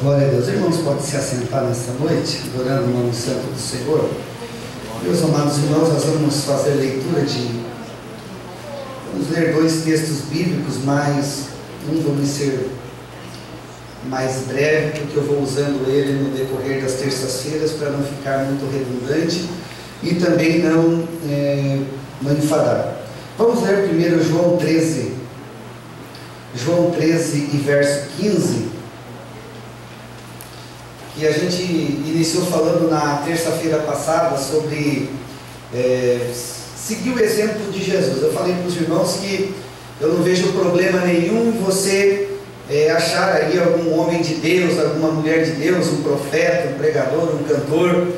Glória a Deus. Irmãos, podem se assentar nesta noite, adorando o nome santo do Senhor. Meus amados irmãos, nós vamos fazer leitura vamos ler dois textos bíblicos, mas um vai ser mais breve, porque eu vou usando ele no decorrer das terças-feiras para não ficar muito redundante e também não enfadar. Vamos ler primeiro João 13 e verso 15. E a gente iniciou falando na terça-feira passada sobre seguir o exemplo de Jesus. Eu falei para os irmãos que eu não vejo problema nenhum em você achar aí algum homem de Deus, alguma mulher de Deus, um profeta, um pregador, um cantor,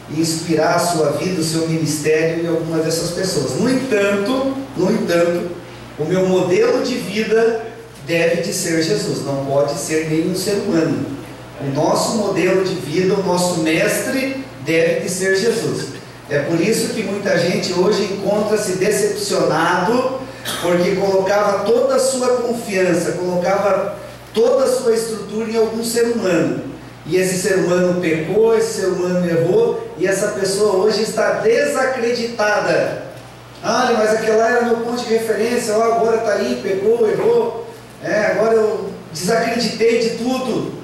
e inspirar a sua vida, o seu ministério em alguma dessas pessoas. No entanto, o meu modelo de vida deve de ser Jesus, não pode ser nenhum ser humano. O nosso modelo de vida, o nosso mestre deve de ser Jesus. É por isso que muita gente hoje encontra-se decepcionado, porque colocava toda a sua confiança, colocava toda a sua estrutura em algum ser humano. E esse ser humano pecou, esse ser humano errou, e essa pessoa hoje está desacreditada. Ah, mas aquela era meu ponto de referência, agora está aí, pecou, errou, agora eu desacreditei de tudo.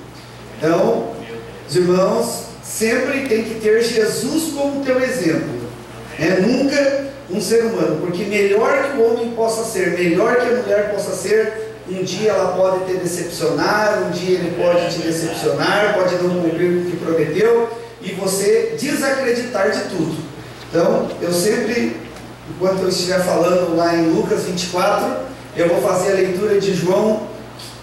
Então, os irmãos, sempre tem que ter Jesus como teu exemplo, nunca um ser humano, porque melhor que o homem possa ser, melhor que a mulher possa ser, um dia ela pode te decepcionar, um dia ele pode te decepcionar, pode não cumprir o que prometeu, e você desacreditar de tudo. Então, eu sempre, enquanto eu estiver falando lá em Lucas 24, eu vou fazer a leitura de João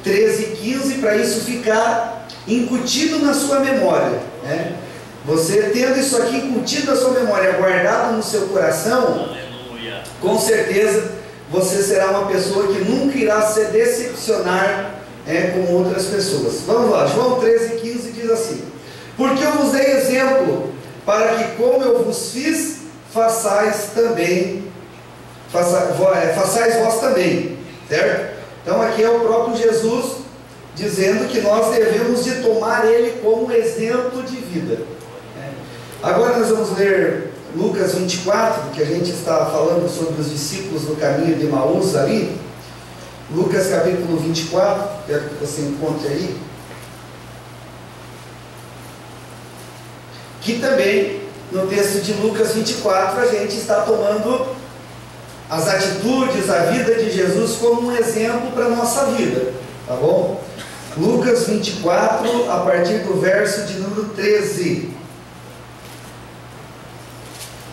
13 e 15, para isso ficar incutido na sua memória, Você tendo isso aqui incutido na sua memória, guardado no seu coração, com certeza você será uma pessoa que nunca irá se decepcionar com outras pessoas. Vamos lá, João 13, 15 diz assim: porque eu vos dei exemplo, para que como eu vos fiz, façais vós também, certo? Então aqui é o próprio Jesus dizendo que nós devemos de tomar ele como exemplo de vida. Agora nós vamos ler Lucas 24, que a gente está falando sobre os discípulos no caminho de Emaús ali. Lucas capítulo 24, quero que você encontre aí. Que também, no texto de Lucas 24, a gente está tomando as atitudes, a vida de Jesus como um exemplo para a nossa vida, tá bom? Lucas 24, a partir do verso de número 13.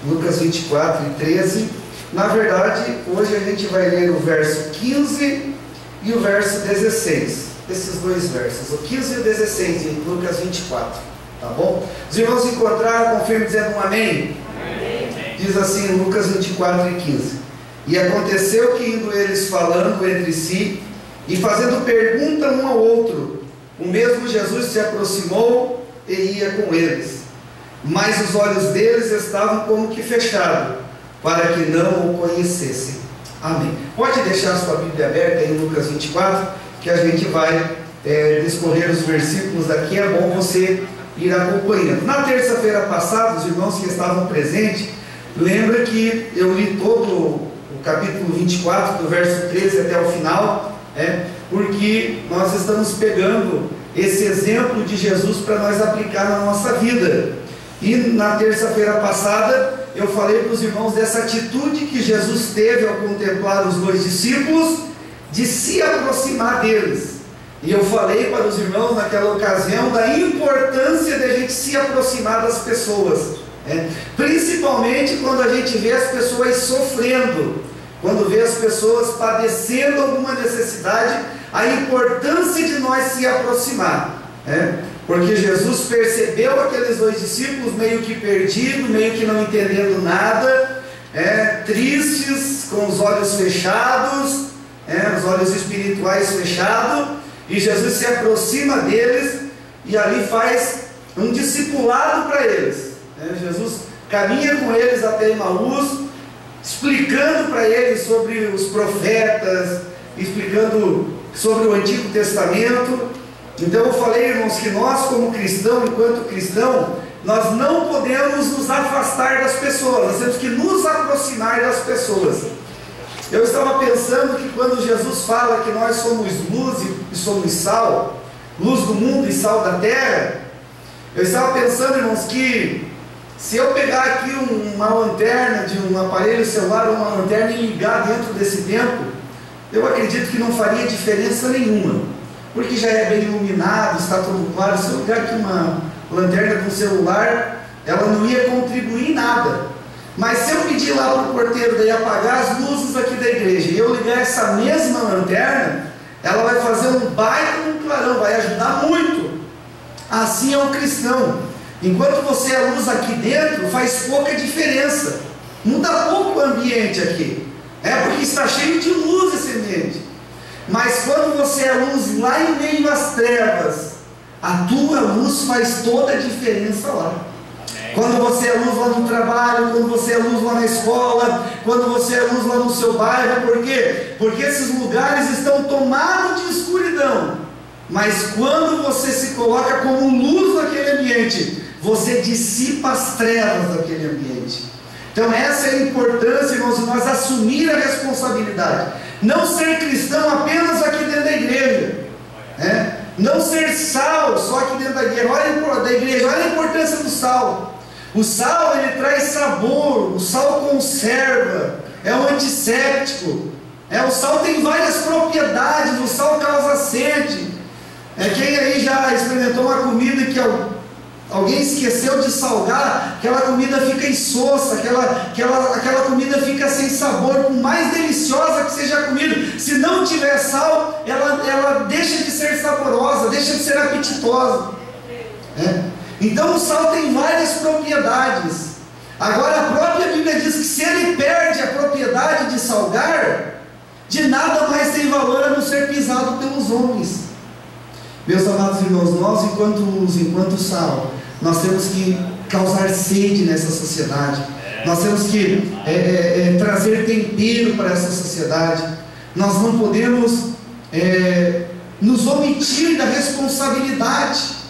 Lucas 24 e 13. Na verdade, hoje a gente vai ler o verso 15 e o verso 16. Esses dois versos, o 15 e o 16 em Lucas 24. Tá bom? Os irmãos encontraram, confirme dizendo um amém? Amém. Diz assim, Lucas 24 e 15. E aconteceu que indo eles falando entre si, e fazendo pergunta um ao outro, o mesmo Jesus se aproximou e ia com eles, mas os olhos deles estavam como que fechados, para que não o conhecessem. Amém. Pode deixar a sua Bíblia aberta em Lucas 24, que a gente vai discorrer os versículos daqui, é bom você ir acompanhando. Na terça-feira passada, os irmãos que estavam presentes, lembra que eu li todo o capítulo 24, do verso 13 até o final, porque nós estamos pegando esse exemplo de Jesus para nós aplicar na nossa vida. E na terça-feira passada eu falei para os irmãos dessa atitude que Jesus teve ao contemplar os dois discípulos, de se aproximar deles. E eu falei para os irmãos naquela ocasião da importância de a gente se aproximar das pessoas, principalmente quando a gente vê as pessoas sofrendo, quando vê as pessoas padecendo alguma necessidade, a importância de nós se aproximar, porque Jesus percebeu aqueles dois discípulos meio que perdidos, meio que não entendendo nada, tristes, com os olhos fechados, os olhos espirituais fechados, e Jesus se aproxima deles e ali faz um discipulado para eles. Jesus caminha com eles até Emaús, explicando para eles sobre os profetas, explicando sobre o Antigo Testamento, Então eu falei, irmãos, que nós como cristão, enquanto cristão, nós não podemos nos afastar das pessoas, nós temos que nos aproximar das pessoas. Eu estava pensando que quando Jesus fala que nós somos luz e somos sal, luz do mundo e sal da terra, eu estava pensando, irmãos, que se eu pegar aqui uma lanterna de um aparelho celular ou uma lanterna e ligar dentro desse templo, eu acredito que não faria diferença nenhuma, porque já é bem iluminado, está tudo claro. Se eu ligar aqui uma lanterna com celular, ela não ia contribuir em nada. Mas se eu pedir lá para o porteiro daí apagar as luzes aqui da igreja e eu ligar essa mesma lanterna, ela vai fazer um baita um clarão, vai ajudar muito. Assim é o cristão. Enquanto você é luz aqui dentro, faz pouca diferença, muda pouco o ambiente aqui, porque está cheio de luz esse ambiente. Mas quando você é luz lá em meio às trevas, a tua luz faz toda a diferença lá. Quando você é luz lá no trabalho, quando você é luz lá na escola, quando você é luz lá no seu bairro, por quê? Porque esses lugares estão tomados de escuridão, mas quando você se coloca como luz naquele ambiente, você dissipa as trevas daquele ambiente. Então essa é a importância, irmãos, de nós assumir a responsabilidade. Não ser cristão apenas aqui dentro da igreja, não ser sal só aqui dentro da igreja. Olha a importância do sal. O sal, ele traz sabor, o sal conserva, é um antisséptico, o sal tem várias propriedades, o sal causa sede. Quem aí já experimentou uma comida que alguém esqueceu de salgar, aquela comida fica insossa, aquela comida fica sem sabor, por mais deliciosa que seja a comida, se não tiver sal, ela deixa de ser saborosa, deixa de ser apetitosa. Então o sal tem várias propriedades. Agora a própria Bíblia diz que se ele perde a propriedade de salgar, de nada mais tem valor a não ser pisado pelos homens. Meus amados irmãos, nós enquanto luz, enquanto sal, nós temos que causar sede nessa sociedade. Nós temos que trazer tempero para essa sociedade. Nós não podemos nos omitir da responsabilidade.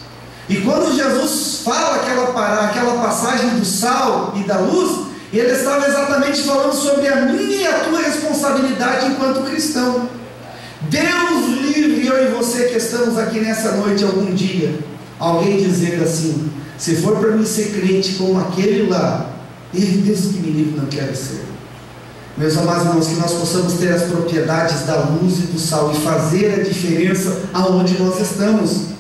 E quando Jesus fala aquela passagem do sal e da luz, ele estava exatamente falando sobre a minha e a tua responsabilidade enquanto cristão. Deus livre eu e você que estamos aqui nessa noite algum dia, alguém dizer assim: se for para mim ser crente como aquele lá, Deus que me livre, não quero ser. Meus amados irmãos, que nós possamos ter as propriedades da luz e do sal e fazer a diferença aonde nós estamos.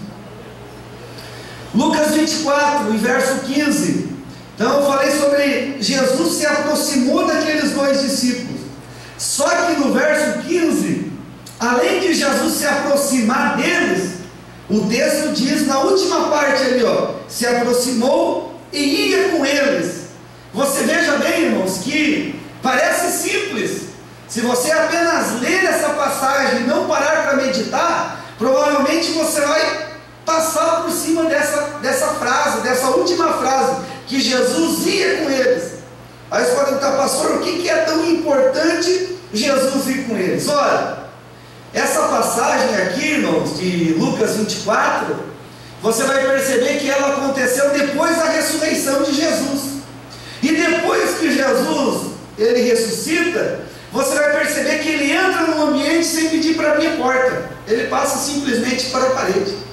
Lucas 24, verso 15. Então eu falei sobre Jesus se aproximou daqueles dois discípulos. Só que no verso 15, além de Jesus se aproximar deles, o texto diz na última parte ali, se aproximou e ia com eles. Você veja bem, irmãos, que parece simples. Se você apenas ler essa passagem e não parar para meditar, provavelmente você vai passar por cima dessa frase, dessa última frase, que Jesus ia com eles. Aí você pode perguntar: pastor, o que é tão importante Jesus ir com eles? Olha, essa passagem aqui, irmãos, de Lucas 24, você vai perceber que ela aconteceu depois da ressurreição de Jesus. E depois que Jesus ele ressuscita, você vai perceber que ele entra no ambiente sem pedir para abrir a porta. Ele passa simplesmente para a parede.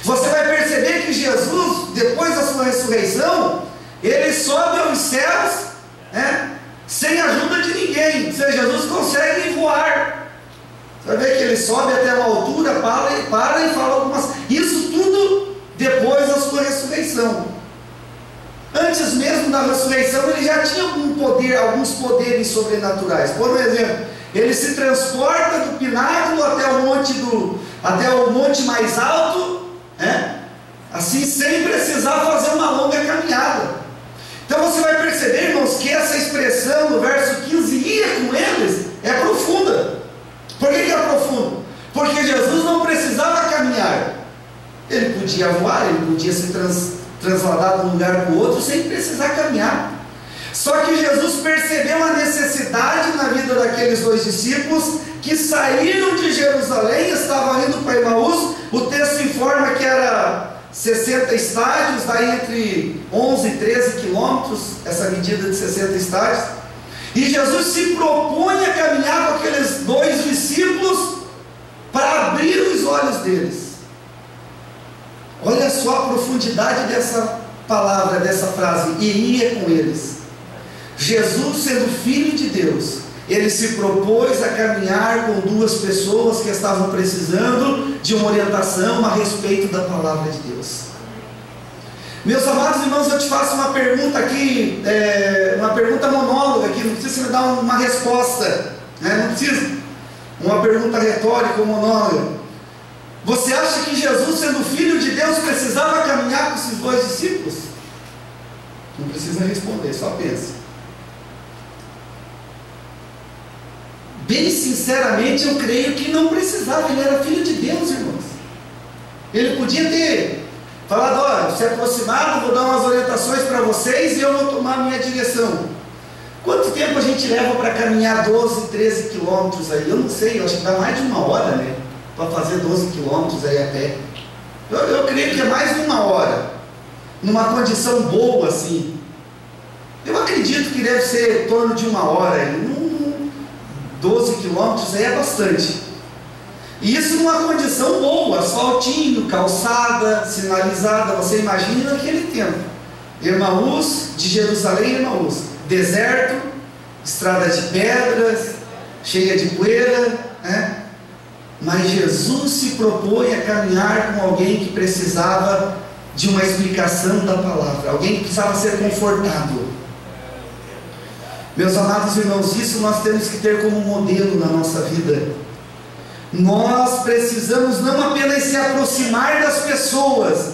Você vai perceber que Jesus, depois da sua ressurreição, ele sobe aos céus, sem ajuda de ninguém. Ou seja, Jesus consegue voar. Você vai ver que ele sobe até uma altura, para e fala algumas. Isso tudo depois da sua ressurreição. Antes mesmo da ressurreição, ele já tinha alguns poderes sobrenaturais. Por exemplo, ele se transporta do pináculo até o monte mais alto, assim, sem precisar fazer uma longa caminhada. Então você vai perceber, irmãos, que essa expressão no verso 15, ia com eles, é profunda. Por que é profundo? Porque Jesus não precisava caminhar. Ele podia voar, ele podia se trasladar de um lugar para o outro sem precisar caminhar. Só que Jesus percebeu a necessidade na vida daqueles dois discípulos que saíram de Jerusalém, estavam indo para Emaús, O texto informa que era 60 estádios, daí entre 11 e 13 quilômetros, essa medida de 60 estádios. E Jesus se propõe a caminhar com aqueles 2 discípulos para abrir os olhos deles. Olha só a profundidade dessa palavra, dessa frase, e ia com eles. Jesus, sendo Filho de Deus, ele se propôs a caminhar com 2 pessoas que estavam precisando de uma orientação a respeito da palavra de Deus. Meus amados irmãos, eu te faço uma pergunta aqui, uma pergunta monóloga aqui, não precisa me dar uma resposta, né? Não precisa, uma pergunta retórica ou monóloga. Você acha que Jesus, sendo Filho de Deus, precisava caminhar com esses 2 discípulos? Não precisa responder, só pensa. Bem sinceramente, eu creio que não precisava. Ele era Filho de Deus, irmãos. Ele podia ter falado: olha, se aproximado, vou dar umas orientações para vocês e eu vou tomar a minha direção. Quanto tempo a gente leva para caminhar 12, 13 quilômetros aí? Eu não sei, eu acho que dá mais de 1 hora, né? Para fazer 12 quilômetros aí a pé. Eu creio que é mais de 1 hora, numa condição boa assim. Eu acredito que deve ser em torno de 1 hora. 12 quilômetros aí é bastante. E isso numa condição boa, asfaltinho, calçada, sinalizada. Você imagina naquele tempo. Emaús, de Jerusalém a Emaús, deserto, estrada de pedras, cheia de poeira, né? Mas Jesus se propõe a caminhar com alguém que precisava de uma explicação da palavra, alguém que precisava ser confortado. Meus amados irmãos, isso nós temos que ter como modelo na nossa vida. Nós precisamos não apenas se aproximar das pessoas,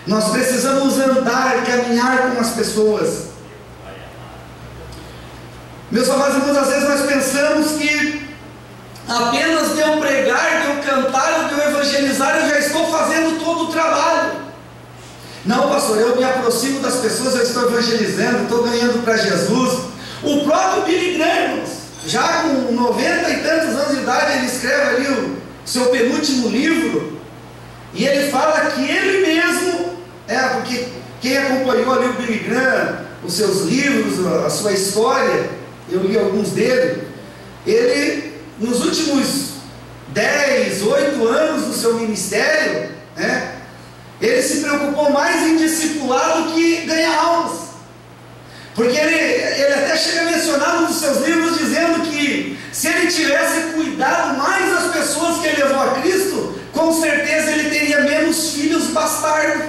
nós precisamos andar, caminhar com as pessoas. Meus amados irmãos, às vezes nós pensamos que apenas de eu pregar, de eu cantar, de eu evangelizar, eu já estou fazendo todo o trabalho. Não, pastor, eu me aproximo das pessoas, eu estou evangelizando, estou ganhando para Jesus. O próprio Billy Graham, já com 90 e tantos anos de idade, ele escreve ali o seu penúltimo livro, e ele fala que ele mesmo, porque quem acompanhou ali o Billy Graham, os seus livros, a sua história, eu li alguns dele, ele, nos últimos 10, 8 anos do seu ministério, né, ele se preocupou mais em discipular do que ganhar almas. Porque ele até chega a mencionar nos seus livros, dizendo que se ele tivesse cuidado mais das pessoas que ele levou a Cristo, com certeza ele teria menos filhos bastardos.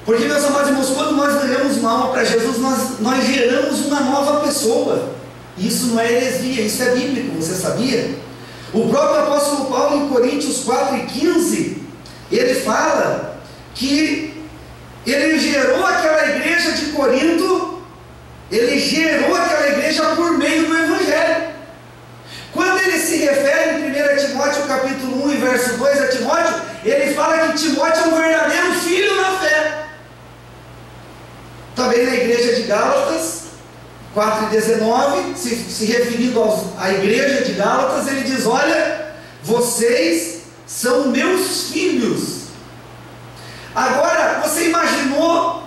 Porque, meus amados irmãos, quando nós ganhamos uma alma para Jesus, nós geramos uma nova pessoa. Isso não é heresia, isso é bíblico, você sabia? O próprio apóstolo Paulo, em Coríntios 4:15, ele fala que ele gerou aquela igreja de Corinto, ele gerou aquela igreja por meio do Evangelho. Quando ele se refere em 1 Timóteo capítulo 1 e verso 2 a Timóteo, ele fala que Timóteo é um verdadeiro filho na fé. Também na igreja de Gálatas 4:19, se referindo à igreja de Gálatas, ele diz: olha, vocês são meus filhos. Agora, você imaginou,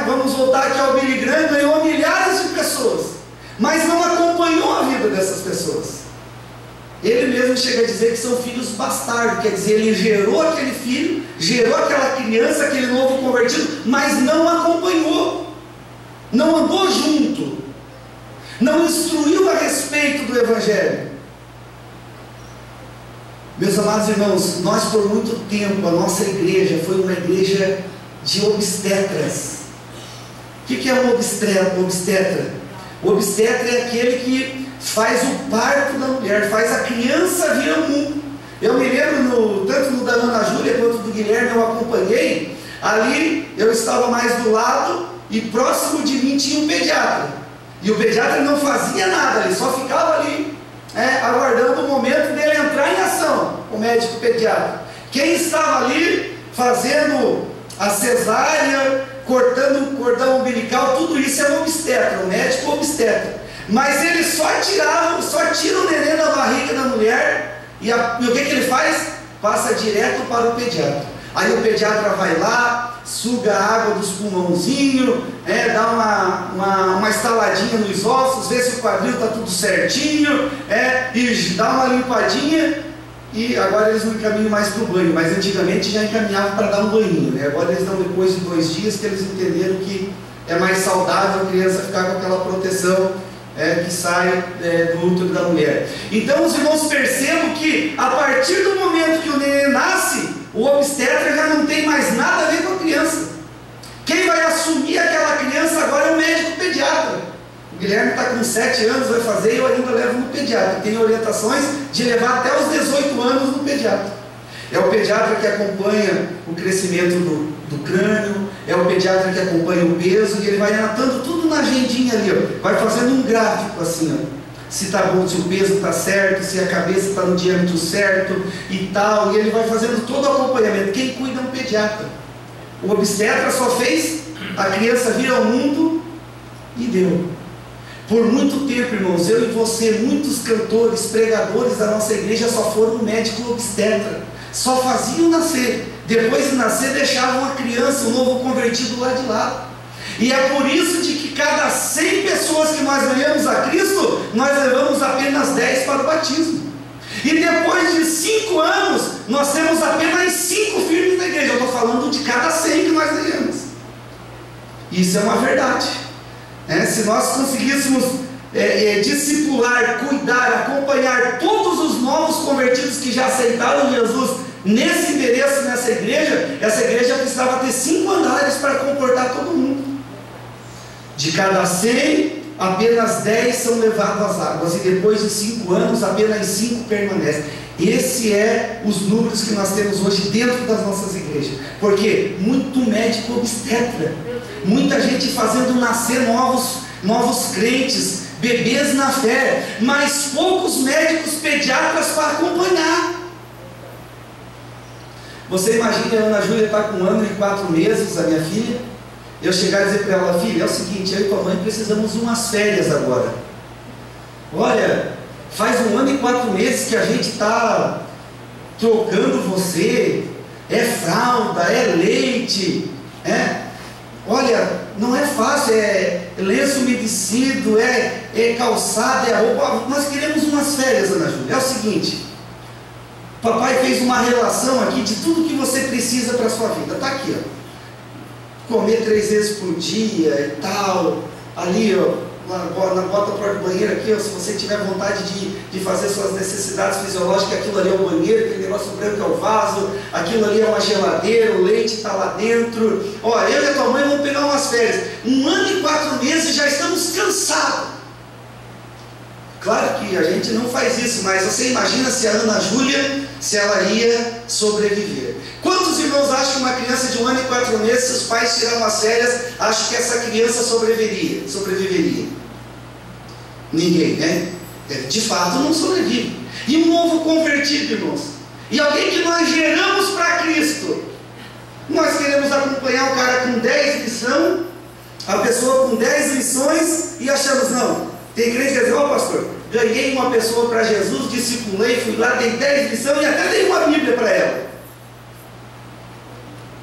vamos voltar aqui ao Billy Graham, ganhou milhares de pessoas, mas não acompanhou a vida dessas pessoas. Ele mesmo chega a dizer que são filhos bastardos, quer dizer, ele gerou aquele filho, gerou aquela criança, aquele novo convertido, mas não acompanhou, não andou junto, não instruiu a respeito do Evangelho. Meus amados irmãos, nós por muito tempo, a nossa igreja foi uma igreja de obstetras. O que é um obstetra? O obstetra é aquele que faz o parto da mulher, faz a criança vir ao mundo. Eu me lembro, tanto no da Ana Júlia quanto do Guilherme, eu acompanhei. Ali eu estava mais do lado e próximo de mim tinha um pediatra. E o pediatra não fazia nada, ele só ficava ali, aguardando o momento dele entrar em ação, o médico pediatra. Quem estava ali fazendo a cesárea, cortando o cordão umbilical, tudo isso é um obstetra, um médico obstetra. Mas ele só tira o neném da barriga da mulher E o que ele faz? Passa direto para o pediatra. Aí o pediatra vai lá, suga a água dos pulmãozinhos, dá uma estaladinha nos ossos, vê se o quadril está tudo certinho, e dá uma limpadinha. E agora eles não encaminham mais para o banho, mas antigamente já encaminhavam para dar um banhinho, né? Agora eles dão depois de 2 dias, que eles entenderam que é mais saudável a criança ficar com aquela proteção que sai do útero da mulher. Então os irmãos percebam que a partir do momento que o neném nasce, o obstetra já não tem mais nada a ver com a criança. Quem vai assumir aquela criança agora é o médico pediatra. O Guilherme está com 7 anos, vai fazer, e eu ainda levo no pediatra. Tem orientações de levar até os 18 anos no pediatra. É o pediatra que acompanha o crescimento do crânio, é o pediatra que acompanha o peso, e ele vai anotando tudo na agendinha ali, ó. Vai fazendo um gráfico assim, ó. Se está bom, se o peso está certo, se a cabeça está no diâmetro certo e tal, e ele vai fazendo todo o acompanhamento. Quem cuida é um pediatra. O obstetra só fez a criança vir ao mundo e deu. Por muito tempo, irmãos, eu e você, muitos cantores, pregadores da nossa igreja só foram médico obstetra, só faziam nascer, depois de nascer deixavam a criança, o novo convertido lá de lado. E é por isso de que cada 100 pessoas que nós ganhamos a Cristo, nós levamos apenas 10 para o batismo. E depois de 5 anos, nós temos apenas 5 firmes na igreja. Eu estou falando de cada 100 que nós ganhamos. Isso é uma verdade. Se nós conseguíssemos discipular, cuidar, acompanhar todos os novos convertidos que já aceitaram Jesus nesse endereço, nessa igreja, essa igreja precisava ter 5 andares para comportar todo mundo. De cada 100, apenas 10 são levados às águas, e depois de 5 anos, apenas 5 permanecem. Esse é os números que nós temos hoje dentro das nossas igrejas. Porque muito médico obstetra, muita gente fazendo nascer novos crentes, bebês na fé, mas poucos médicos pediatras para acompanhar. Você imagina, a Ana Júlia está com 1 ano e 4 meses, a minha filha, eu chegar e dizer para ela: filha, é o seguinte, eu e tua mãe precisamos de umas férias agora. Olha, faz 1 ano e 4 meses que a gente está trocando você, é fralda, é leite, olha, não é fácil, é lenço umedecido, é calçado, é roupa. Nós queremos umas férias, Ana Júlia. É o seguinte, papai fez uma relação aqui de tudo que você precisa para a sua vida. Está aqui, ó. Comer 3 vezes por dia e tal. Ali, ó, na bota do banheiro aqui, ó, se você tiver vontade de fazer suas necessidades fisiológicas, aquilo ali é o banheiro, aquele negócio branco é o vaso, aquilo ali é uma geladeira, o leite está lá dentro. Ó, eu e a tua mãe vamos pegar umas férias. 1 ano e 4 meses já estamos cansados. Claro que a gente não faz isso, mas você imagina se a Ana Júlia, se ela ia sobreviver. Quantos irmãos acham que uma criança de 1 ano e 4 meses, se os pais tiraram as férias, acham que essa criança sobreviveria? Ninguém, né? De fato não sobrevive. E um novo convertido, irmãos, e alguém que nós geramos para Cristo, nós queremos acompanhar o cara com 10 lições, a pessoa com 10 lições, e achamos, não, tem crente que diz: ó, pastor, ganhei uma pessoa para Jesus, discipulei, fui lá, dei 10 lições e até dei uma Bíblia para ela.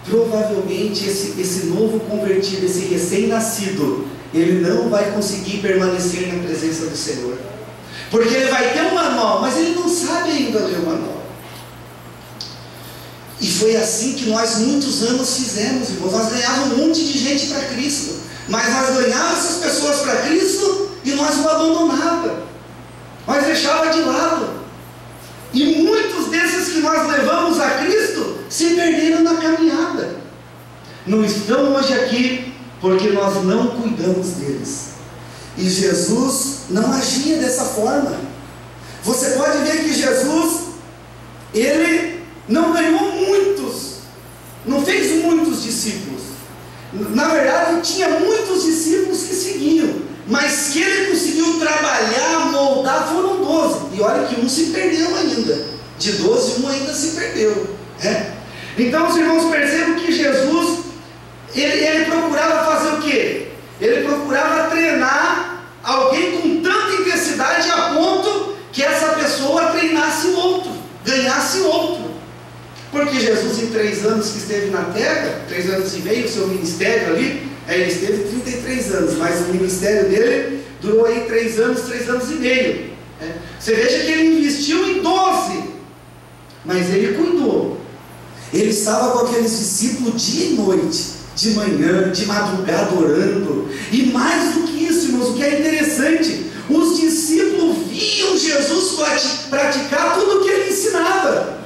Provavelmente esse novo convertido, esse recém-nascido, ele não vai conseguir permanecer na presença do Senhor, porque ele vai ter um manual, mas ele não sabe ainda ler o manual. E foi assim que nós muitos anos fizemos, irmãos. Nós ganhávamos um monte de gente para Cristo, mas nós ganhávamos essas pessoas para Cristo e nós o abandonávamos, nós deixávamos de lado. E muitos desses que nós levamos a Cristo se perderam na caminhada. Não estão hoje aqui porque nós não cuidamos deles. E Jesus não agia dessa forma. Você pode ver que Jesus, ele não ganhou muitos, não fez muitos discípulos. Na verdade, tinha muitos discípulos que seguiam, mas que ele conseguiu trabalhar, moldar, foram 12. E olha que um se perdeu ainda. De 12, um ainda se perdeu. Então os irmãos percebem que Jesus, ele procurava fazer o quê? Ele procurava treinar alguém com tanta intensidade a ponto que essa pessoa treinasse o outro. Porque Jesus, em 3 anos que esteve na terra, 3 anos e meio, o seu ministério ali, ele esteve 33 anos, mas o ministério dele durou aí 3 anos e meio. Você veja que ele investiu em 12, mas ele cuidou. Ele estava com aqueles discípulos dia e noite, de manhã, de madrugada orando. E mais do que isso, irmãos, o que é interessante, os discípulos viam Jesus praticar tudo o que ele ensinava.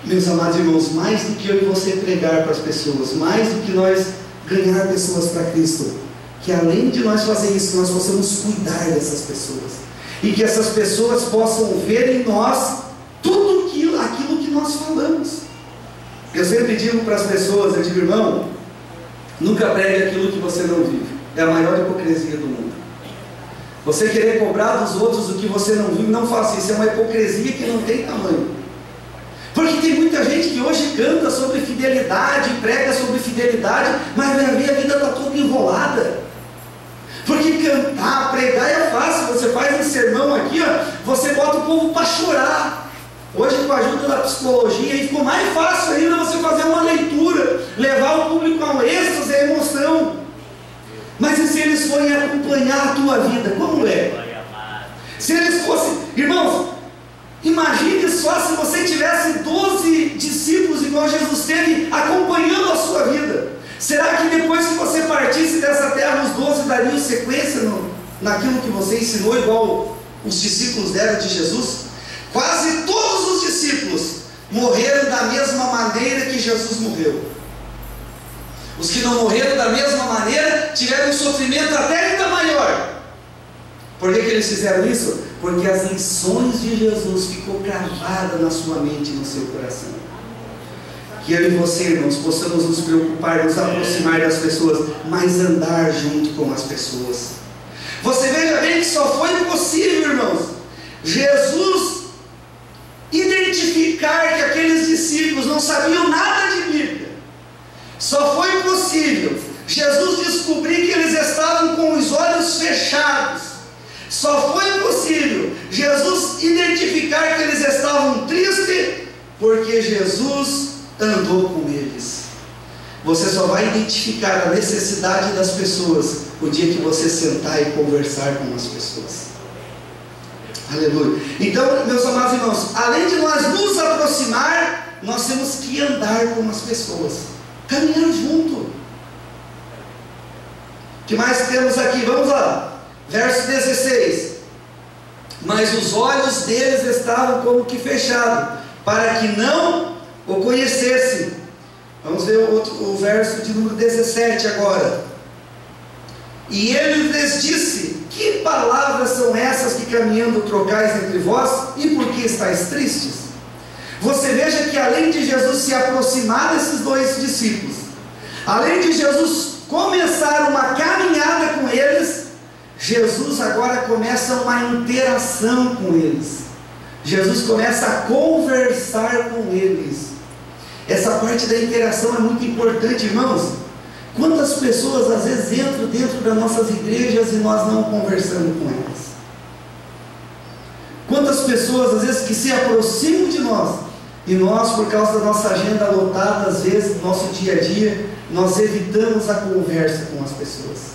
Meus amados irmãos, mais do que eu e você pregar para as pessoas, mais do que nós ganhar pessoas para Cristo, que além de nós fazer isso, nós possamos cuidar dessas pessoas, e que essas pessoas possam ver em nós tudo aquilo que nós falamos. Eu sempre digo para as pessoas, eu digo, irmão, nunca pregue aquilo que você não vive. É a maior hipocrisia do mundo. Você querer cobrar dos outros o que você não vive, não faça isso. É uma hipocrisia que não tem tamanho. Porque tem muita gente que hoje canta sobre fidelidade, prega sobre fidelidade, mas vai ver, a vida está toda enrolada. Porque cantar, pregar é fácil. Você faz um sermão aqui, ó, você bota o povo para chorar. Hoje, com a ajuda da psicologia, ficou mais fácil ainda você fazer uma leitura, levar o público a um êxtase, a emoção. Mas e se eles forem acompanhar a tua vida, como é? Se eles fossem, irmãos, imagine só se você tivesse 12 discípulos igual Jesus teve, acompanhando a sua vida. Será que depois que você partisse dessa terra, os 12 dariam sequência naquilo que você ensinou, igual os discípulos deram de Jesus? Quase todos os discípulos morreram da mesma maneira que Jesus morreu. Os que não morreram da mesma maneira tiveram um sofrimento até ainda maior. Por que eles fizeram isso? Porque as lições de Jesus ficou gravada na sua mente e no seu coração. Que eu e você, irmãos, possamos nos preocupar, nos aproximar das pessoas, mas andar junto com as pessoas. Você veja bem que só foi possível, irmãos, Jesus identificar que aqueles discípulos não sabiam nada de Bíblia. Só foi possível Jesus descobrir que eles estavam com os olhos fechados. Só foi possível Jesus identificar que eles estavam tristes, porque Jesus andou com eles. Você só vai identificar a necessidade das pessoas o dia que você sentar e conversar com as pessoas. Aleluia. Então, meus amados irmãos, além de nós nos aproximar, nós temos que andar com as pessoas, caminhar junto. O que mais temos aqui? Vamos lá, verso 16. Mas os olhos deles estavam como que fechados, para que não o conhecessem. Vamos ver o verso de número 17 agora. E ele lhes disse: que palavras são essas que caminhando trocais entre vós, e por que estáis tristes? Você veja que além de Jesus se aproximar desses 2 discípulos, além de Jesus começar uma caminhada com eles, Jesus agora começa uma interação com eles. Jesus começa a conversar com eles. Essa parte da interação é muito importante, irmãos. Quantas pessoas às vezes entram dentro das nossas igrejas e nós não conversamos com elas? Quantas pessoas às vezes que se aproximam de nós, e nós, por causa da nossa agenda lotada, às vezes no nosso dia a dia, nós evitamos a conversa com as pessoas.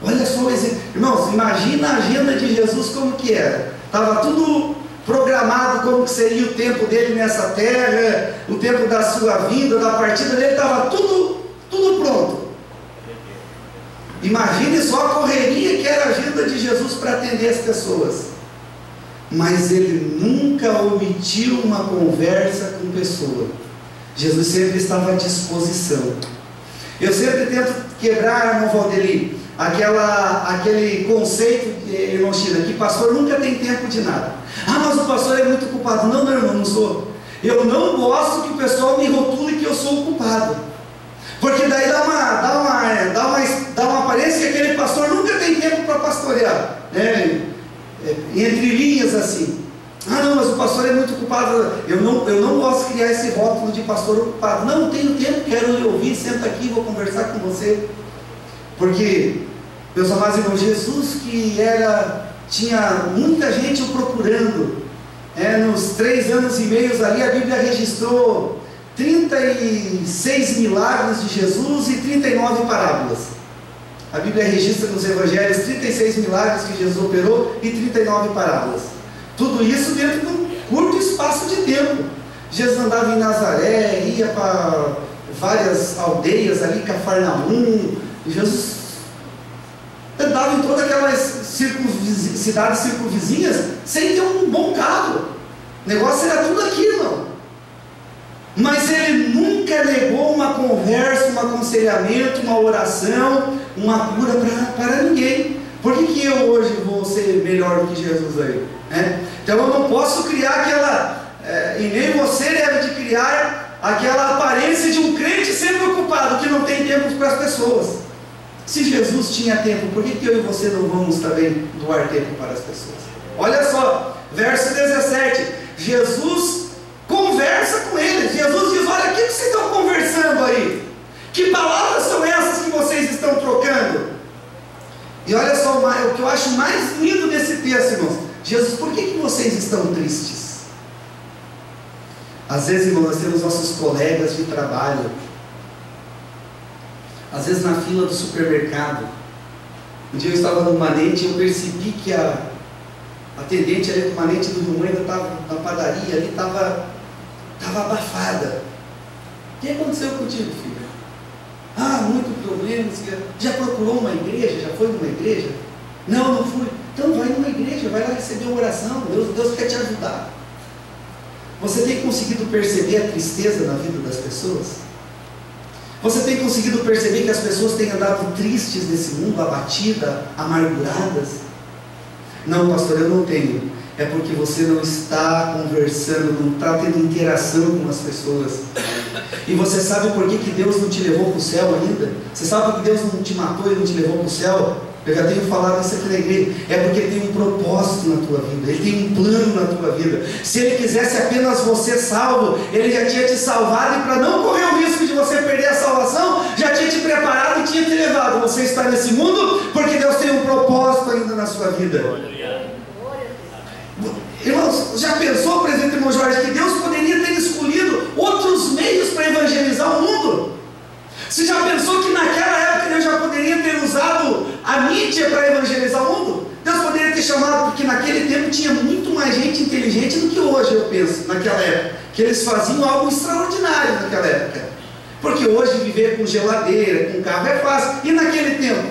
Olha só o exemplo, irmãos, imagina a agenda de Jesus como que era. Estava tudo programado, como que seria o tempo dele nessa terra, o tempo da sua vida, da partida dele, estava tudo pronto. Imagine só a correria que era a agenda de Jesus para atender as pessoas. Mas ele nunca omitiu uma conversa com pessoa. Jesus sempre estava à disposição. Eu sempre tento quebrar, irmão Valdeli, aquele conceito de irmão China, que pastor nunca tem tempo de nada. Ah, mas o pastor é muito ocupado. Não, meu irmão, não sou. Eu não gosto que o pessoal me rotule que eu sou ocupado. Porque daí dá uma aparência que aquele pastor nunca tem tempo para pastorear, né? Entre linhas assim. Ah, não, mas o pastor é muito ocupado. Eu não gosto de criar esse rótulo de pastor ocupado. Não tenho tempo, quero lhe ouvir, senta aqui, vou conversar com você. Porque, meus amados irmãos, Jesus tinha muita gente o procurando, nos 3 anos e meio ali, a Bíblia registrou 36 milagres de Jesus e 39 parábolas. A Bíblia registra nos Evangelhos 36 milagres que Jesus operou e 39 parábolas. Tudo isso dentro de um curto espaço de tempo. Jesus andava em Nazaré, ia para várias aldeias ali, Cafarnaum. Jesus andava em todas aquelas cidades circunvizinhas sem ter um bom carro. O negócio era tudo aquilo. Mas ele nunca negou uma conversa, um aconselhamento, uma oração, uma cura para ninguém. Por que eu hoje vou ser melhor do que Jesus aí? Então eu não posso criar aquela, e nem você deve de criar aquela aparência de um crente sempre ocupado, que não tem tempo para as pessoas. Se Jesus tinha tempo, por que eu e você não vamos também doar tempo para as pessoas? Olha só, verso 17, Jesus conversa com eles. Jesus diz: olha, o que vocês estão conversando aí? Que palavras são essas que vocês estão trocando? E olha só, o que eu acho mais lindo desse texto, irmãos: Jesus, por que vocês estão tristes? Às vezes, irmãos, nós temos nossos colegas de trabalho, às vezes na fila do supermercado. Um dia eu estava no Manente e eu percebi que a atendente ali do Manente do Rio Moinho estava na padaria ali, estava abafada. O que aconteceu contigo, filha? Muito problema. Já procurou uma igreja? Já foi numa igreja? Não fui. Então vai numa igreja, vai lá receber uma oração. Deus quer te ajudar. Você tem conseguido perceber a tristeza na vida das pessoas? Você tem conseguido perceber que as pessoas têm andado tristes nesse mundo, abatidas, amarguradas? Não, pastor, eu não tenho. É porque você não está conversando, não está tendo interação com as pessoas. E você sabe por que Deus não te levou para o céu ainda? Você sabe por que Deus não te matou e não te levou para o céu? Eu já tenho falado isso aqui na igreja. É porque Ele tem um propósito na tua vida. Ele tem um plano na tua vida. Se Ele quisesse apenas você salvo, Ele já tinha te salvado. E para não correr o risco de você perder a salvação, já tinha te preparado e tinha te levado. Você está nesse mundo porque Deus tem um propósito ainda na sua vida. Irmãos, já pensou, presidente irmão Jorge, que Deus poderia ter escolhido outros meios para evangelizar o mundo? Você já pensou que naquela época Deus já poderia ter usado a mídia para evangelizar o mundo? Deus poderia ter chamado, porque naquele tempo tinha muito mais gente inteligente do que hoje, eu penso, naquela época, que eles faziam algo extraordinário naquela época. Porque hoje viver com geladeira, com carro é fácil. E naquele tempo,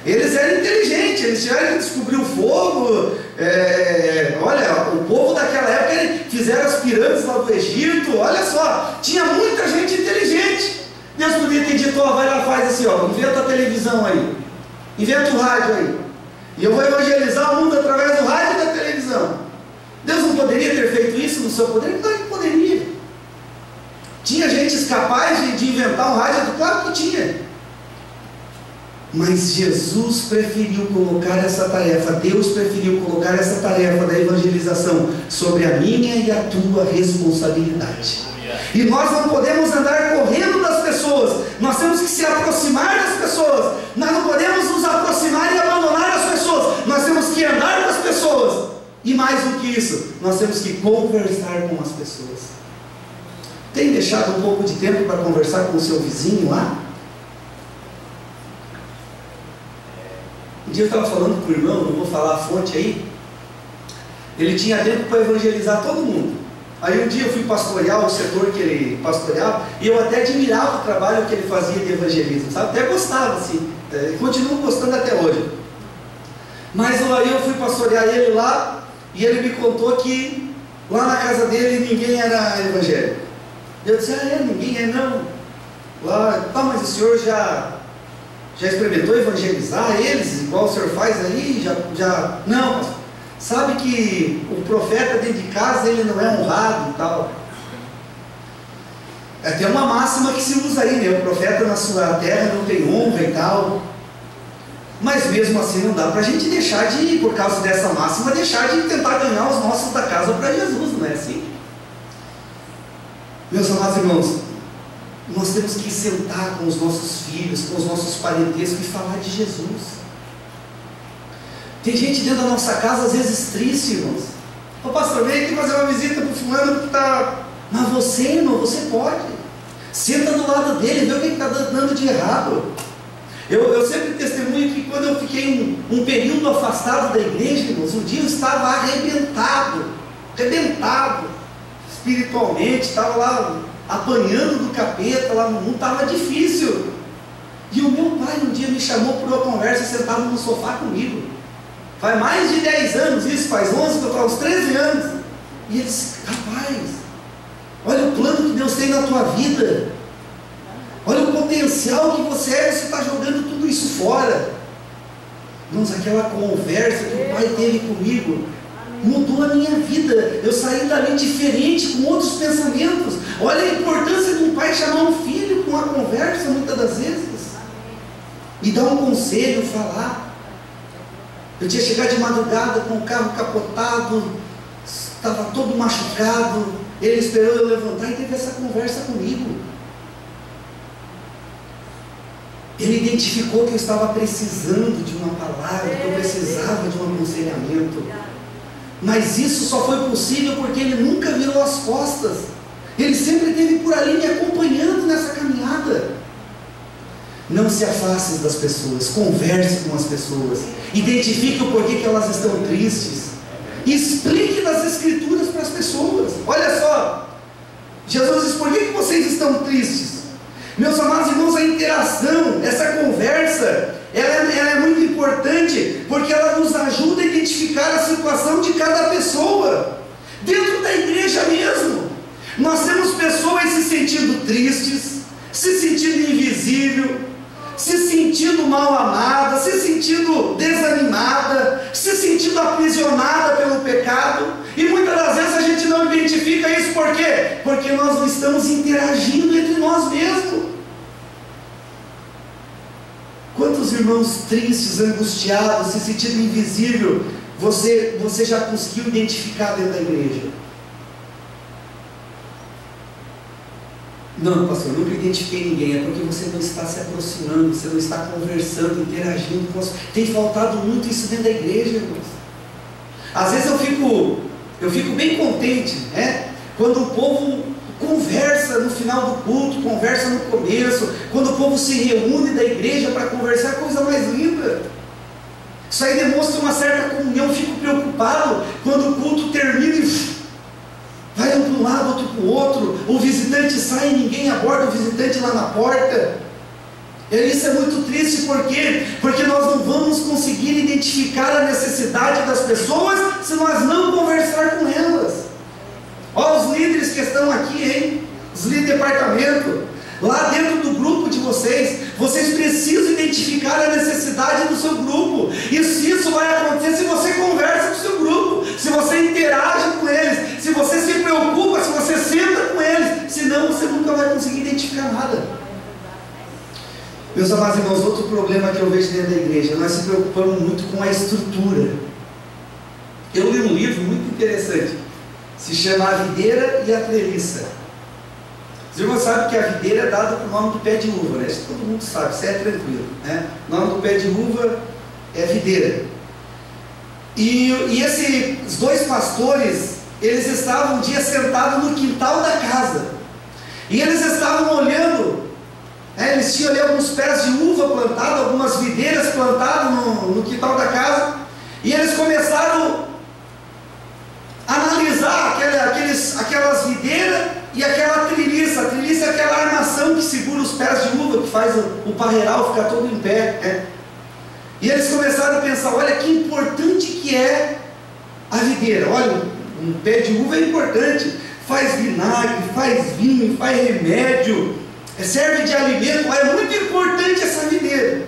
eles eram inteligentes, eles tiveram que descobrir o fogo. Olha, o povo daquela época fizeram as pirâmides lá do Egito. Olha só, tinha muita gente inteligente. Deus podia ter dito: vai lá, faz assim, inventa a televisão aí, inventa o rádio aí, e eu vou evangelizar o mundo através do rádio e da televisão. Deus não poderia ter feito isso no seu poder? Claro que poderia. Tinha gente capaz de inventar um rádio? Claro que tinha. Mas Jesus preferiu colocar essa tarefa, Deus preferiu colocar essa tarefa da evangelização sobre a minha e a tua responsabilidade. E nós não podemos andar correndo das pessoas, nós temos que se aproximar das pessoas. Nós não podemos nos aproximar e abandonar as pessoas, nós temos que andar com as pessoas. E mais do que isso, nós temos que conversar com as pessoas. Tem deixado um pouco de tempo para conversar com o seu vizinho lá? Um dia eu estava falando com o irmão, não vou falar a fonte aí. Ele tinha tempo para evangelizar todo mundo. Aí um dia eu fui pastorear o setor que ele pastoreava, e eu até admirava o trabalho que ele fazia de evangelismo, sabe? Até gostava, assim, continuo gostando até hoje. Mas aí eu fui pastorear ele lá, e ele me contou que lá na casa dele ninguém era evangélico. Eu disse: ninguém não. Lá, mas o senhor já experimentou evangelizar eles, igual o senhor faz aí? Não, pastor. Sabe que o profeta dentro de casa, ele não é honrado e tal. Tem uma máxima que se usa aí, o profeta na sua terra não tem honra e tal. Mas mesmo assim não dá para a gente deixar de, por causa dessa máxima, deixar de tentar ganhar os nossos da casa para Jesus, não é assim? Meus amados irmãos, nós temos que sentar com os nossos filhos, com os nossos parentescos e falar de Jesus. Tem gente dentro da nossa casa às vezes triste, irmãos. Ô pastor, vem aqui fazer uma visita para o fulano que está... Mas você, irmão, você pode. Senta do lado dele, vê o que está dando de errado. Eu sempre testemunho que quando eu fiquei um período afastado da igreja, irmãos, um dia eu estava arrebentado espiritualmente, estava lá apanhando do capeta, lá no mundo, estava difícil. E o meu pai um dia me chamou para uma conversa sentado no sofá comigo. Faz mais de 10 anos isso, faz 11, que eu estava uns 13 anos. E ele disse: rapaz, olha o plano que Deus tem na tua vida. Olha o potencial que você é, você está jogando tudo isso fora. Irmãos, aquela conversa que o pai teve comigo mudou a minha vida. Eu saí dali diferente, com outros pensamentos. Olha a importância de um pai chamar um filho com uma conversa, muitas das vezes, e dar um conselho, falar. Eu tinha chegado de madrugada com o carro capotado, estava todo machucado. Ele esperou eu levantar e teve essa conversa comigo. Ele identificou que eu estava precisando de uma palavra, que eu precisava de um aconselhamento. Mas isso só foi possível porque ele nunca virou as costas. Ele sempre esteve por ali me acompanhando nessa caminhada. Não se afaste das pessoas, converse com as pessoas, identifique o porquê que elas estão tristes, explique nas escrituras para as pessoas. Olha só, Jesus diz: por que vocês estão tristes? Meus amados irmãos, a interação, essa conversa, ela é muito importante, porque ela nos ajuda a identificar a situação de cada pessoa, dentro da igreja mesmo. Nós temos pessoas se sentindo tristes, se sentindo invisível, se sentindo mal amada, se sentindo desanimada, se sentindo aprisionada pelo pecado, e muitas das vezes a gente não identifica isso. Por quê? Porque nós não estamos interagindo entre nós mesmos. Quantos irmãos tristes, angustiados, se sentindo invisível, você já conseguiu identificar dentro da igreja? Não, pastor, nunca identifiquei ninguém. É porque você não está se aproximando, você não está conversando, interagindo com você. Tem faltado muito isso dentro da igreja, irmãos. Às vezes eu fico bem contente, né? Quando o povo conversa no final do culto, conversa no começo, quando o povo se reúne da igreja para conversar, é a coisa mais linda. Isso aí demonstra uma certa comunhão. Eu fico preocupado quando o culto termina e vai um para um lado, outro para o outro, o visitante sai e ninguém aborda o visitante lá na porta. Isso é muito triste. Por quê? Porque nós não vamos conseguir identificar a necessidade das pessoas se nós não conversar com elas. Olha os líderes que estão aqui, hein? Os líderes de departamento, lá dentro do grupo de vocês precisam identificar a necessidade do seu grupo. Isso vai acontecer se você conversa com o seu grupo, se você interage com eles, se você se preocupa, se você senta com eles. Senão você nunca vai conseguir identificar nada. Meus amados irmãos, outro problema que eu vejo dentro da igreja: nós se preocupamos muito com a estrutura. Eu li um livro muito interessante, se chama A Videira e a Treliça. Os irmãos sabem que a videira é dada para o nome do pé de uva, né? Isso todo mundo sabe, isso é tranquilo, né? O nome do pé de uva é videira. E esses dois pastores, eles estavam um dia sentados no quintal da casa, e eles estavam olhando, eles tinham ali alguns pés de uva plantados, algumas videiras plantadas no quintal da casa, e eles começaram a analisar aquelas videiras e aquela treliça. A treliça é aquela armação que segura os pés de uva, que faz o parreiral ficar todo em pé, né? E eles começaram a pensar: olha que importante que é a videira. Olha, um pé de uva é importante, faz vinagre, faz vinho, faz remédio, serve de alimento. É muito importante essa videira.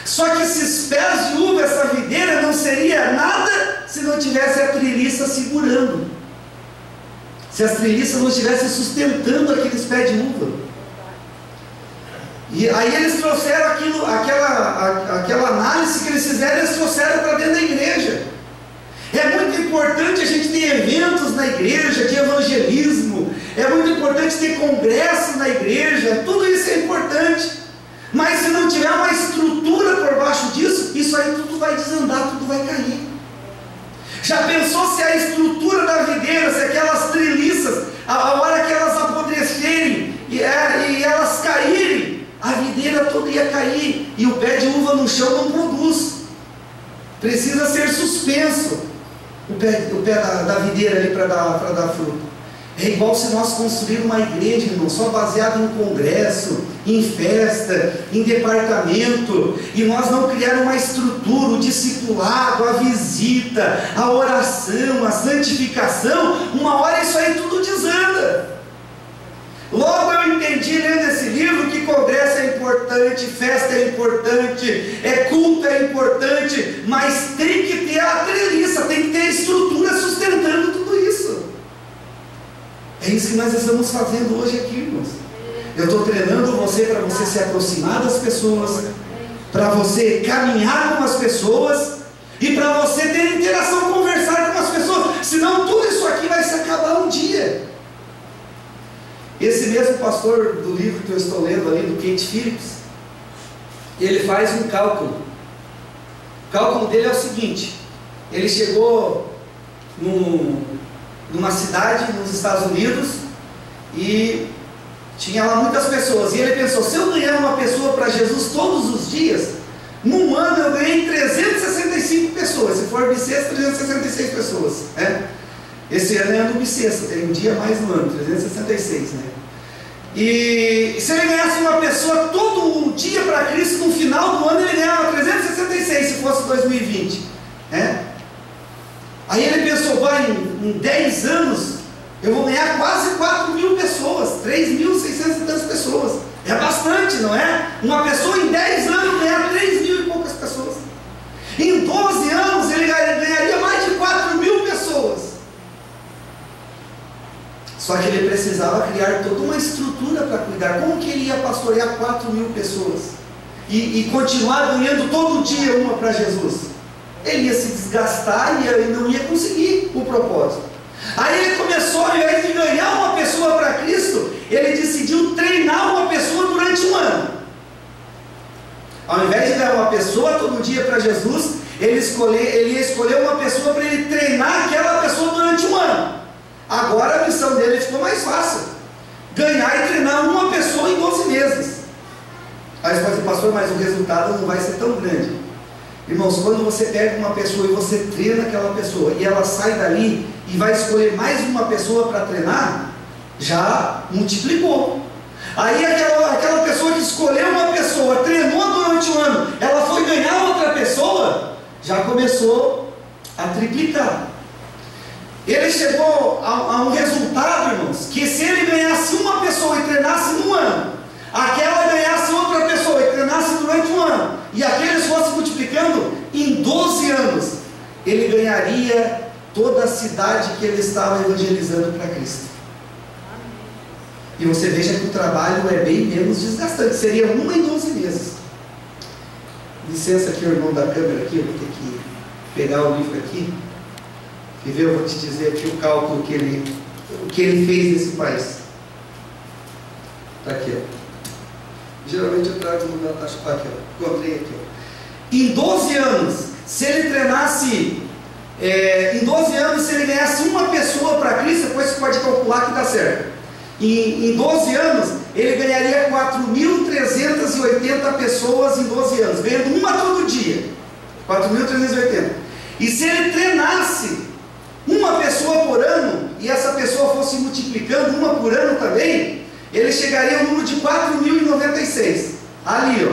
Só que esses pés de uva, essa videira, não seria nada se não tivesse a treliça segurando, se as treliças não estivessem sustentando aqueles pés de uva. E aí eles trouxeram aquela análise que eles fizeram, eles trouxeram para dentro da igreja. É muito importante a gente ter eventos na igreja, de evangelismo, é muito importante ter congressos na igreja, tudo isso é importante. Mas se não tiver uma estrutura por baixo disso, isso aí tudo vai desandar, tudo vai cair. Já pensou se a estrutura da videira, se aquelas treliças, a hora que elas apodrecerem e elas caírem, a videira toda ia cair e o pé de uva no chão não produz. Precisa ser suspenso o pé da videira ali para dar fruto. É igual se nós construirmos uma igreja, irmão, só baseado em congresso, em festa, em departamento, e nós não criar uma estrutura, o discipulado, a visita, a oração, a santificação, uma hora isso aí tudo desanda. Logo eu entendi lendo esse livro que congresso é importante, festa é importante, culto é importante, mas tem que ter a treliça, tem que ter a estrutura sustentando tudo isso. É isso que nós estamos fazendo hoje aqui, irmãos. Eu estou treinando você para você se aproximar das pessoas, para você caminhar com as pessoas e para você ter interação, conversar com as pessoas. Senão tudo isso aqui vai se acabar um dia. Esse mesmo pastor do livro que eu estou lendo ali, do Kate Phillips, ele faz um cálculo. O cálculo dele é o seguinte: ele chegou numa cidade nos Estados Unidos e tinha lá muitas pessoas, e ele pensou, se eu ganhar uma pessoa para Jesus todos os dias, num ano eu ganhei 365 pessoas, se for bissexto, 366 pessoas, né? Esse ano é ano bissexto, tem um dia mais no ano, 366, né? E se ele ganhasse uma pessoa todo dia para Cristo, no final do ano ele ganhava 366, se fosse 2020, né? Aí ele pensou, vai, em 10 anos eu vou ganhar quase 4.000 pessoas, 3.600 e tantas pessoas. É bastante, não é? Uma pessoa em 10 anos ganhar 3.000 e poucas pessoas. Em 12 anos ele ganharia mais de 4.000 pessoas. Só que ele precisava criar toda uma estrutura para cuidar. Como que ele ia pastorear 4.000 pessoas? E continuar ganhando todo dia uma para Jesus? Ele ia se desgastar e não ia conseguir o propósito. Aí ele começou, ao invés de ganhar uma pessoa para Cristo, ele decidiu treinar uma pessoa durante um ano. Ao invés de ganhar uma pessoa todo dia para Jesus, ele ia escolher uma pessoa para ele treinar aquela pessoa durante um ano. Agora a missão dele ficou mais fácil: ganhar e treinar uma pessoa em 12 meses. Aí você pode dizer, pastor, mas o resultado não vai ser tão grande. Irmãos, quando você pega uma pessoa e você treina aquela pessoa e ela sai dali e vai escolher mais uma pessoa para treinar, já multiplicou. Aí aquela pessoa que escolheu uma pessoa, treinou durante um ano, ela foi ganhar outra pessoa, já começou a triplicar. Ele chegou a um resultado, irmãos, que se ele ganhasse uma pessoa e treinasse num ano, aquela ganhasse outra pessoa e treinasse durante um ano, e aqueles fossem multiplicando, em 12 anos ele ganharia toda a cidade que ele estava evangelizando para Cristo. E você veja que o trabalho é bem menos desgastante, seria uma em 12 meses. Licença aqui, o irmão da câmera aqui, eu vou ter que pegar o livro aqui. Quer ver? Eu vou te dizer aqui o cálculo que ele fez nesse país. Está aqui, ó. Geralmente eu trago no meu aqui, ó. Encontrei aqui, ó. Em 12 anos, se ele treinasse, em 12 anos, se ele ganhasse uma pessoa para Cristo, depois você pode calcular que dá certo. Em 12 anos, ele ganharia 4.380 pessoas em 12 anos, ganhando uma todo dia. 4.380. E se ele treinasse uma pessoa por ano, e essa pessoa fosse multiplicando uma por ano também, ele chegaria ao número de 4.096. Ali, ó.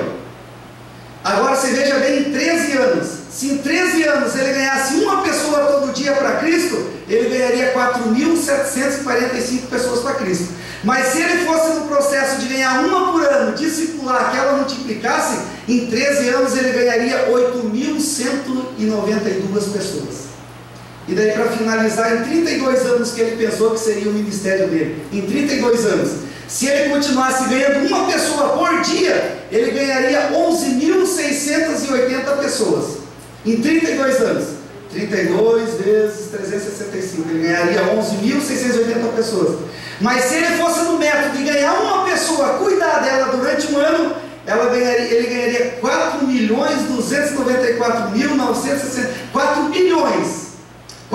Agora você veja bem, em 13 anos. Se em 13 anos ele ganhasse uma pessoa todo dia para Cristo, ele ganharia 4.745 pessoas para Cristo. Mas se ele fosse no processo de ganhar uma por ano, discipular, que ela multiplicasse, em 13 anos ele ganharia 8.192 pessoas. E daí, para finalizar, em 32 anos que ele pensou que seria o ministério dele, em 32 anos, se ele continuasse ganhando uma pessoa por dia, ele ganharia 11.680 pessoas. Em 32 anos, 32 vezes 365, ele ganharia 11.680 pessoas. Mas se ele fosse no método de ganhar uma pessoa, cuidar dela durante um ano, ele ganharia 4.294.960, 4 bilhões.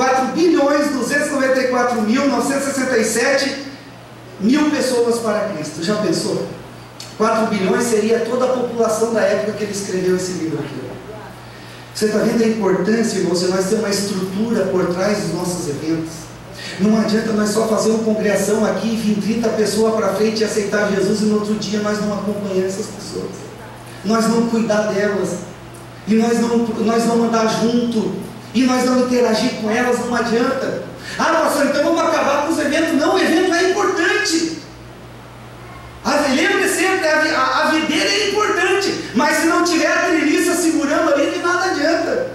4.294.967.000 pessoas para Cristo. Já pensou? 4 bilhões seria toda a população da época que ele escreveu esse livro aqui. Você está vendo a importância, irmão? Se nós temos uma estrutura por trás dos nossos eventos. Não adianta nós só fazer uma congregação aqui e vir 30 pessoas para frente e aceitar Jesus e no outro dia nós não acompanhar essas pessoas. Nós não cuidar delas. E nós não andar junto. E nós não interagir com elas, não adianta. Ah, pastor, então vamos acabar com os eventos. Não, o evento é importante. Lembre sempre, a videira é importante. Mas se não tiver a treliça segurando ali, de nada adianta.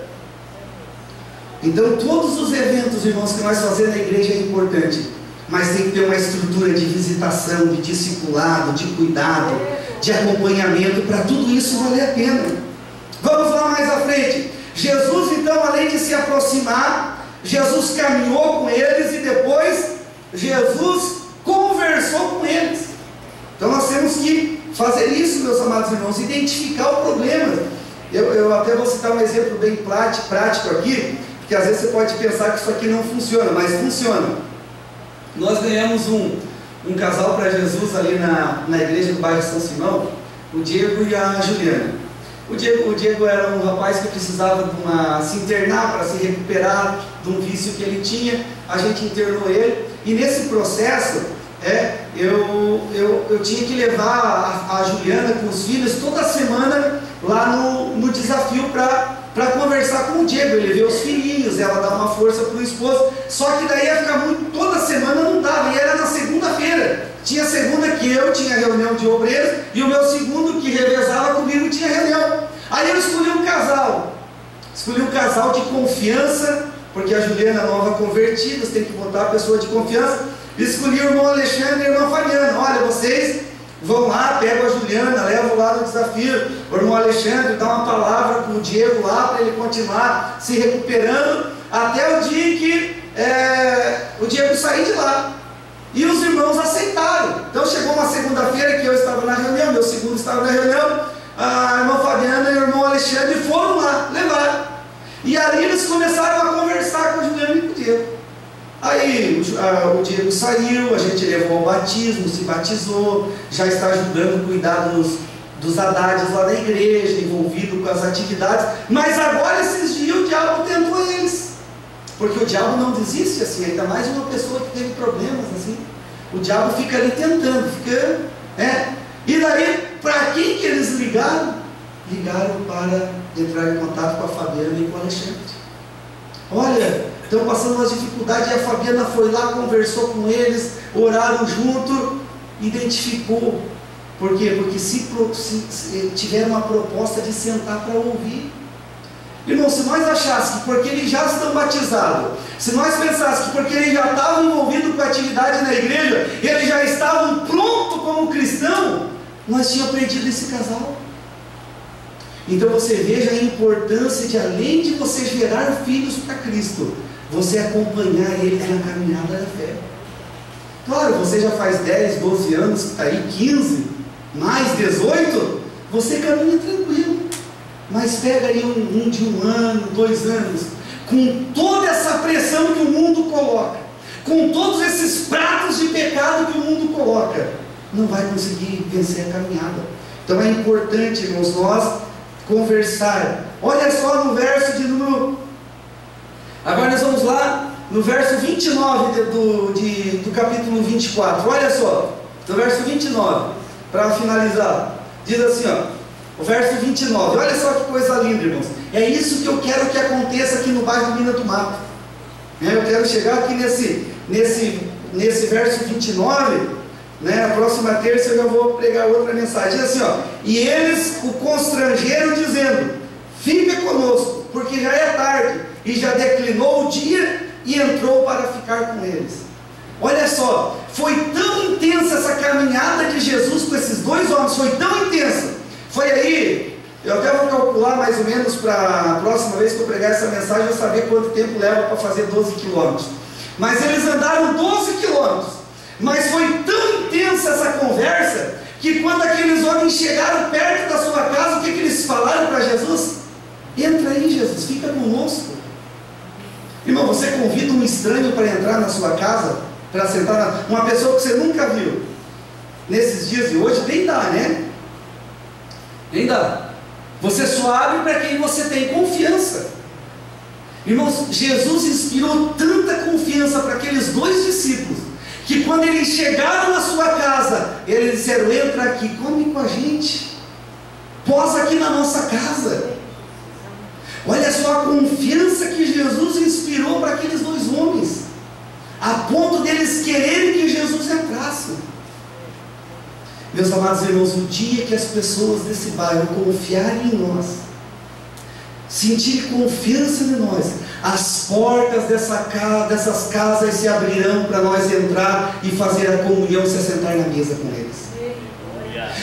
Então todos os eventos, irmãos, que nós fazemos na igreja é importante. Mas tem que ter uma estrutura de visitação, de discipulado, de cuidado, de acompanhamento, para tudo isso valer a pena. Vamos lá mais à frente. Jesus, então, além de se aproximar, Jesus caminhou com eles e depois Jesus conversou com eles. Então nós temos que fazer isso, meus amados irmãos, identificar o problema. Eu até vou citar um exemplo bem prático aqui, porque às vezes você pode pensar que isso aqui não funciona, mas funciona. Nós ganhamos um casal para Jesus ali na igreja do bairro São Simão, o Diego e a Juliana. O Diego era um rapaz que precisava se internar para se recuperar de um vício que ele tinha. A gente internou ele e nesse processo eu tinha que levar a Juliana com os filhos toda semana lá no desafio para conversar com o Diego. Ele vê os filhinhos, ela dá uma força para o esposo. Só que daí ia ficar toda semana não dava, e era na segunda-feira. Tinha segunda que eu tinha reunião de obreiros e o meu segundo que revezava comigo tinha reunião. Aí eu escolhi um casal de confiança, porque a Juliana é nova convertida, você tem que botar a pessoa de confiança. Escolhi o irmão Alexandre e a irmã Fabiana. Olha, vocês vão lá, pegam a Juliana, levam lá no desafio. O irmão Alexandre dá uma palavra com o Diego lá para ele continuar se recuperando até o dia em que o Diego sair de lá. E os irmãos aceitaram. Então chegou uma segunda-feira que eu estava na reunião, meu segundo estava na reunião, a irmã Fabiana e o irmão Alexandre foram lá, levaram. E ali eles começaram a conversar com a Juliana e com o Diego. Aí o Diego saiu, a gente levou ao batismo, se batizou, já está ajudando a cuidar dos Haddades lá da igreja, envolvido com as atividades. Mas agora esses dias o diabo tentou eles. Porque o diabo não desiste assim, ainda mais uma pessoa que teve problemas assim. O diabo fica ali tentando, E daí, para quem que eles ligaram? Ligaram para entrar em contato com a Fabiana e com o Alexandre. Olha, estão passando umas dificuldades, e a Fabiana foi lá, conversou com eles, oraram junto, identificou. Por quê? Porque se tiveram uma proposta de sentar para ouvir. Irmão, se nós achássemos que porque eles já estão batizados, se nós pensássemos que porque eles já estavam envolvidos com a atividade na igreja, eles já estavam prontos como cristão, nós tínhamos perdido esse casal. Então você veja a importância de, além de você gerar filhos para Cristo, você acompanhar eles na caminhada da fé. Claro, você já faz 10, 12 anos que está aí, 15, mais 18, você caminha tranquilo. Mas pega aí um de 1 ano, 2 anos, com toda essa pressão que o mundo coloca, com todos esses pratos de pecado que o mundo coloca, não vai conseguir vencer a caminhada. Então é importante, irmãos, nós conversar. Olha só no verso de número... Agora nós vamos lá no verso 29 do capítulo 24. Olha só, no verso 29, para finalizar, diz assim, o verso 29, olha só que coisa linda, irmãos. É isso que eu quero que aconteça aqui no bairro Mina do Mato. Eu quero chegar aqui nesse verso 29, a próxima terça eu já vou pregar outra mensagem. Diz assim, e eles o constrangeram dizendo, fica conosco, porque já é tarde, e já declinou o dia, e entrou para ficar com eles. Olha só, foi tão intensa essa caminhada de Jesus com esses 2 homens, foi tão intensa. Foi aí, eu até vou calcular mais ou menos para a próxima vez que eu pregar essa mensagem, eu saber quanto tempo leva para fazer 12 quilômetros. Mas eles andaram 12 quilômetros. Mas foi tão intensa essa conversa, que quando aqueles homens chegaram perto da sua casa, o que eles falaram para Jesus? Entra aí, Jesus, fica conosco. Irmão, você convida um estranho para entrar na sua casa, para sentar, uma pessoa que você nunca viu. Nesses dias de hoje, nem dá, né? Nem dá. Você só abre para quem você tem confiança. Irmãos, Jesus inspirou tanta confiança para aqueles 2 discípulos, que quando eles chegaram na sua casa, eles disseram: entra aqui, come com a gente, posa aqui na nossa casa. Olha só a confiança que Jesus inspirou para aqueles 2 homens, a ponto deles quererem que Jesus entrasse. Meus amados irmãos, o dia que as pessoas desse bairro confiarem em nós, sentirem confiança em nós, as portas dessas casas se abrirão para nós entrar e fazer a comunhão, se assentar na mesa com eles.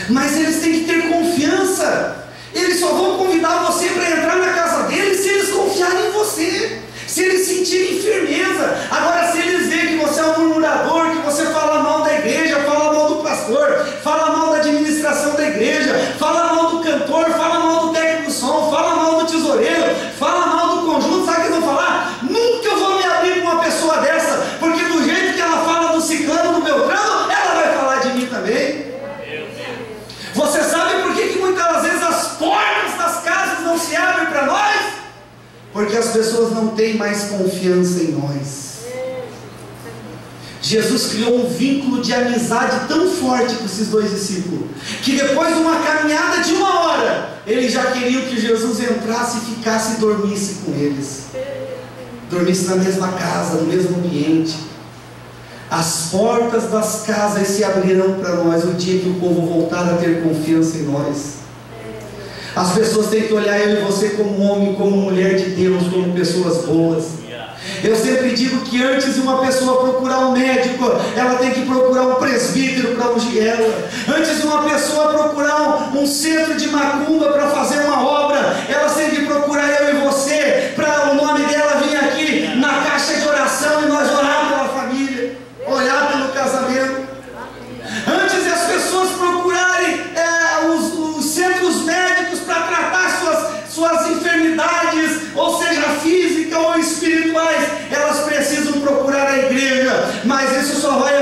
Mas eles têm que ter confiança. Eles só vão convidar você para entrar na casa deles se eles confiarem em você, se eles sentirem firmeza. Agora, se eles verem que você é um murmurador, que você fala mal da igreja, fala mal do pastor, fala mal da administração da igreja, fala mal do cantor, fala mal do técnico de som, fala mal do tesoureiro, fala mal do conjunto, sabe o que eles vão falar? Nunca eu vou me abrir com uma pessoa dessa, porque do jeito que ela fala do ciclano, do Beltrano, ela vai falar de mim também. Você sabe por que muitas das vezes as portas das casas não se abrem para nós? Porque as pessoas não têm mais confiança em nós. Jesus criou um vínculo de amizade tão forte com esses 2 discípulos, que depois de uma caminhada de 1 hora, eles já queriam que Jesus entrasse e ficasse e dormisse com eles, dormisse na mesma casa, no mesmo ambiente. As portas das casas se abrirão para nós o dia que o povo voltar a ter confiança em nós. As pessoas têm que olhar eu e você como homem, como mulher de Deus, como pessoas boas. Eu sempre digo que antes de uma pessoa procurar um médico, ela tem que procurar um presbítero para ungir ela. Antes de uma pessoa procurar um centro de macumba para fazer uma obra, ela tem que procurar eu e você, para o nome dela vir aqui na caixa de oração e nós orar pela família, orar pelo casamento. Antes de as pessoas procurarem os centros médicos para tratar suas enfermidades, ou seja, físicas ou espirituais, elas precisam procurar a igreja. Mas isso só vai